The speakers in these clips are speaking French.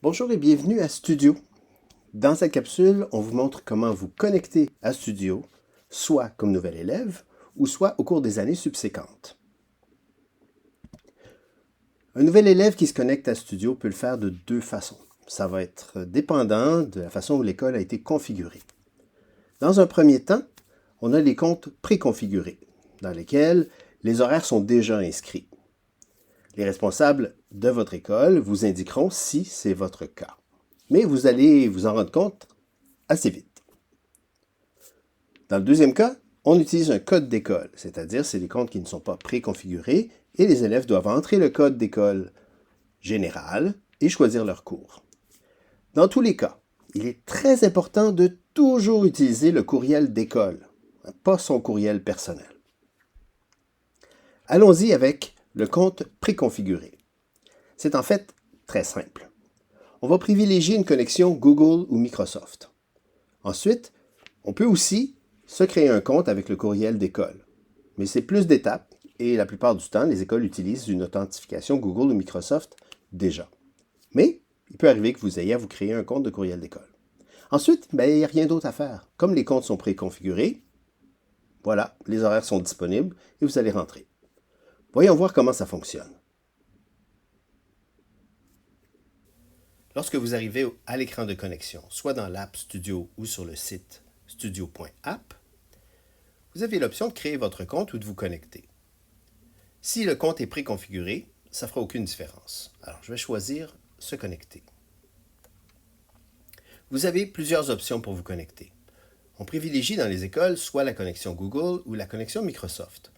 Bonjour et bienvenue à Studio. Dans cette capsule, on vous montre comment vous connecter à Studio, soit comme nouvel élève, ou soit au cours des années subséquentes. Un nouvel élève qui se connecte à Studio peut le faire de deux façons. Ça va être dépendant de la façon où l'école a été configurée. Dans un premier temps, on a les comptes préconfigurés, dans lesquels les horaires sont déjà inscrits. Les responsables de votre école vous indiqueront si c'est votre cas. Mais vous allez vous en rendre compte assez vite. Dans le deuxième cas, on utilise un code d'école, c'est-à-dire c'est des comptes qui ne sont pas préconfigurés et les élèves doivent entrer le code d'école général et choisir leur cours. Dans tous les cas, il est très important de toujours utiliser le courriel d'école, pas son courriel personnel. Allons-y avec le compte préconfiguré. C'est en fait très simple. On va privilégier une connexion Google ou Microsoft. Ensuite, on peut aussi se créer un compte avec le courriel d'école. Mais c'est plus d'étapes et la plupart du temps, les écoles utilisent une authentification Google ou Microsoft déjà. Mais il peut arriver que vous ayez à vous créer un compte de courriel d'école. Ensuite, il n'y a rien d'autre à faire. Comme les comptes sont préconfigurés, voilà, les horaires sont disponibles et vous allez rentrer. Voyons voir comment ça fonctionne. Lorsque vous arrivez à l'écran de connexion, soit dans l'App Studio ou sur le site studio.app, vous avez l'option de créer votre compte ou de vous connecter. Si le compte est préconfiguré, ça ne fera aucune différence. Alors, je vais choisir « Se connecter ». Vous avez plusieurs options pour vous connecter. On privilégie dans les écoles soit la connexion Google ou la connexion Microsoft.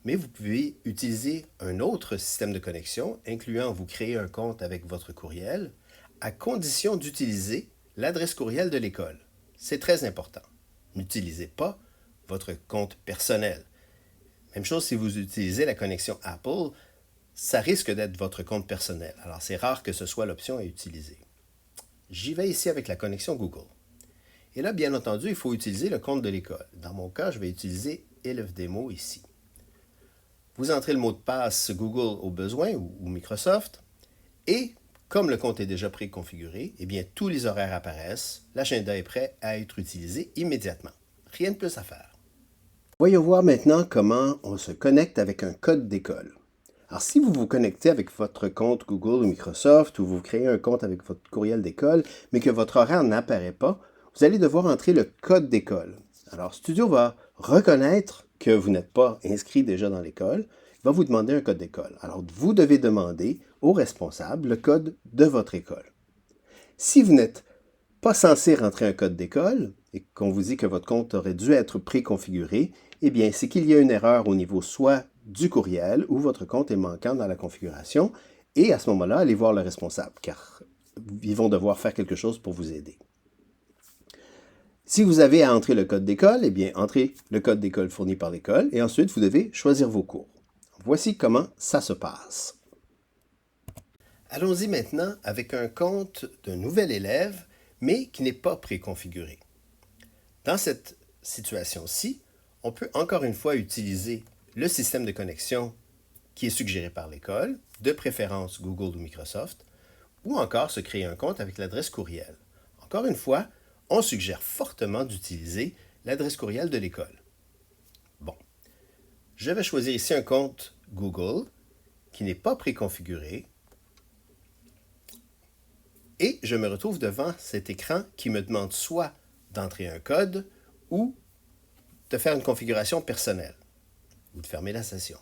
Mais vous pouvez utiliser un autre système de connexion, incluant vous créer un compte avec votre courriel, à condition d'utiliser l'adresse courriel de l'école. C'est très important. N'utilisez pas votre compte personnel. Même chose si vous utilisez la connexion Apple, ça risque d'être votre compte personnel. Alors c'est rare que ce soit l'option à utiliser. J'y vais ici avec la connexion Google. Et là, bien entendu, il faut utiliser le compte de l'école. Dans mon cas, je vais utiliser ElèveDemo ici. Vous entrez le mot de passe Google au besoin ou Microsoft et comme le compte est déjà préconfiguré, eh bien, tous les horaires apparaissent. L'agenda est prêt à être utilisé immédiatement. Rien de plus à faire. Voyons voir maintenant comment on se connecte avec un code d'école. Alors, si vous vous connectez avec votre compte Google ou Microsoft ou vous créez un compte avec votre courriel d'école, mais que votre horaire n'apparaît pas, vous allez devoir entrer le code d'école. Alors, Studio va reconnaître que vous n'êtes pas inscrit déjà dans l'école, il va vous demander un code d'école. Alors, vous devez demander au responsable le code de votre école. Si vous n'êtes pas censé rentrer un code d'école et qu'on vous dit que votre compte aurait dû être préconfiguré, eh bien, c'est qu'il y a une erreur au niveau soit du courriel ou votre compte est manquant dans la configuration et à ce moment-là, allez voir le responsable car ils vont devoir faire quelque chose pour vous aider. Si vous avez à entrer le code d'école, eh bien, entrez le code d'école fourni par l'école et ensuite, vous devez choisir vos cours. Voici comment ça se passe. Allons-y maintenant avec un compte d'un nouvel élève, mais qui n'est pas préconfiguré. Dans cette situation-ci, on peut encore une fois utiliser le système de connexion qui est suggéré par l'école, de préférence Google ou Microsoft, ou encore se créer un compte avec l'adresse courriel. Encore une fois, on suggère fortement d'utiliser l'adresse courriel de l'école. Bon, je vais choisir ici un compte Google qui n'est pas préconfiguré et je me retrouve devant cet écran qui me demande soit d'entrer un code ou de faire une configuration personnelle ou de fermer la session.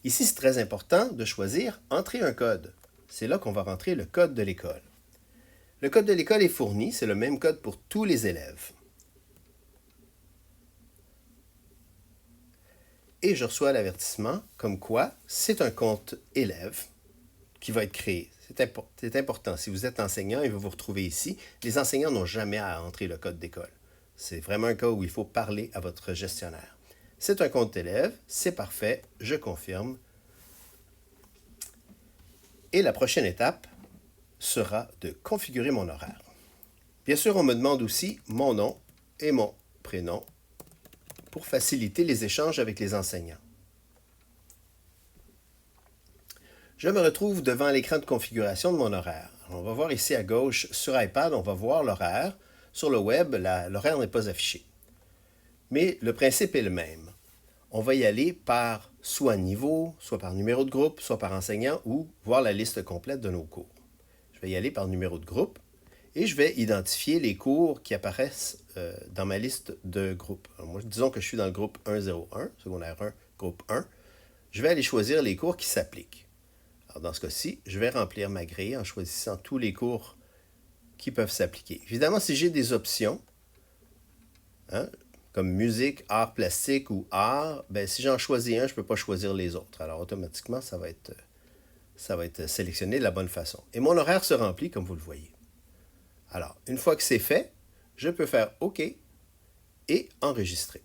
Ici, c'est très important de choisir « Entrer un code ». C'est là qu'on va rentrer le code de l'école. Le code de l'école est fourni, c'est le même code pour tous les élèves. Et je reçois l'avertissement comme quoi c'est un compte élève qui va être créé. C'est important. Si vous êtes enseignant et vous vous retrouvez ici, les enseignants n'ont jamais à entrer le code d'école. C'est vraiment un cas où il faut parler à votre gestionnaire. C'est un compte élève, c'est parfait, je confirme. Et la prochaine étape sera de configurer mon horaire. Bien sûr, on me demande aussi mon nom et mon prénom pour faciliter les échanges avec les enseignants. Je me retrouve devant l'écran de configuration de mon horaire. On va voir ici à gauche, sur iPad, on va voir l'horaire. Sur le web, l'horaire n'est pas affiché. Mais le principe est le même. On va y aller par soit niveau, soit par numéro de groupe, soit par enseignant ou voir la liste complète de nos cours. Je vais y aller par numéro de groupe et je vais identifier les cours qui apparaissent dans ma liste de groupes. Alors moi, disons que je suis dans le groupe 101, secondaire 1, groupe 1. Je vais aller choisir les cours qui s'appliquent. Alors dans ce cas-ci, je vais remplir ma grille en choisissant tous les cours qui peuvent s'appliquer. Évidemment, si j'ai des options, comme musique, art plastique ou art, ben, si j'en choisis un, je ne peux pas choisir les autres. Alors automatiquement, ça va être sélectionné de la bonne façon. Et mon horaire se remplit comme vous le voyez. Alors, une fois que c'est fait, je peux faire OK et enregistrer.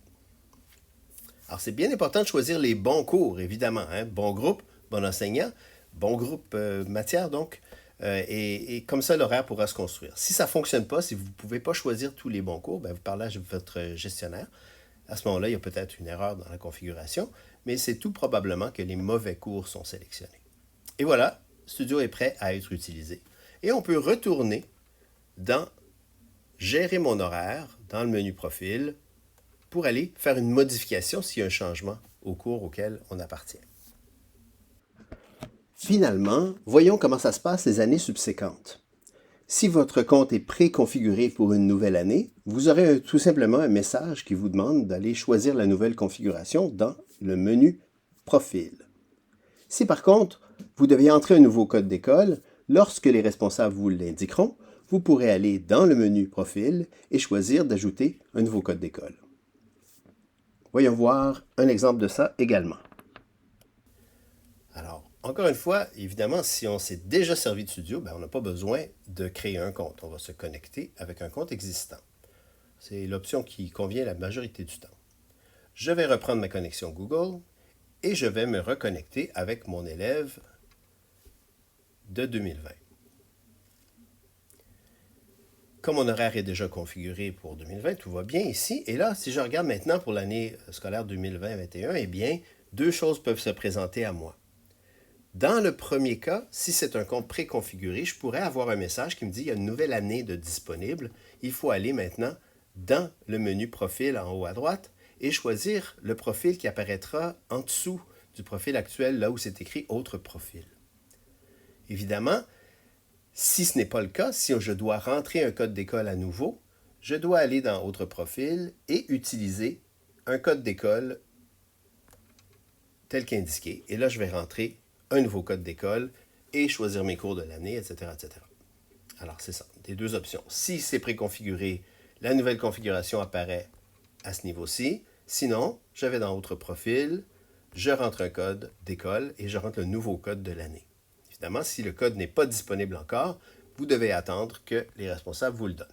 Alors, c'est bien important de choisir les bons cours, évidemment. Bon groupe, bon enseignant, bon groupe matière, donc. Et comme ça, l'horaire pourra se construire. Si ça ne fonctionne pas, si vous ne pouvez pas choisir tous les bons cours, ben vous parlez à votre gestionnaire. À ce moment-là, il y a peut-être une erreur dans la configuration, mais c'est tout probablement que les mauvais cours sont sélectionnés. Et voilà, Studio est prêt à être utilisé. Et on peut retourner dans Gérer mon horaire, dans le menu Profil, pour aller faire une modification s'il y a un changement au cours auquel on appartient. Finalement, voyons comment ça se passe les années subséquentes. Si votre compte est préconfiguré pour une nouvelle année, vous aurez tout simplement un message qui vous demande d'aller choisir la nouvelle configuration dans le menu Profil. Si par contre, vous devez entrer un nouveau code d'école, lorsque les responsables vous l'indiqueront, vous pourrez aller dans le menu Profil et choisir d'ajouter un nouveau code d'école. Voyons voir un exemple de ça également. Alors, encore une fois, évidemment, si on s'est déjà servi de Studio, ben on n'a pas besoin de créer un compte. On va se connecter avec un compte existant. C'est l'option qui convient la majorité du temps. Je vais reprendre ma connexion Google et je vais me reconnecter avec mon élève de 2020. Comme mon horaire est déjà configuré pour 2020, tout va bien ici. Et là, si je regarde maintenant pour l'année scolaire 2020-2021, eh bien, deux choses peuvent se présenter à moi. Dans le premier cas, si c'est un compte préconfiguré, je pourrais avoir un message qui me dit « Il y a une nouvelle année de disponible. Il faut aller maintenant dans le menu Profil en haut à droite et choisir le profil qui apparaîtra en dessous du profil actuel, là où c'est écrit « Autre profil ». Évidemment, si ce n'est pas le cas, si je dois rentrer un code d'école à nouveau, je dois aller dans « Autre profil » et utiliser un code d'école tel qu'indiqué. Et là, je vais rentrer un nouveau code d'école et choisir mes cours de l'année, etc., etc. Alors, c'est ça, des deux options. Si c'est préconfiguré, la nouvelle configuration apparaît à ce niveau-ci. Sinon, je vais dans « Autre profil », je rentre un code d'école et je rentre le nouveau code de l'année. Évidemment, si le code n'est pas disponible encore, vous devez attendre que les responsables vous le donnent.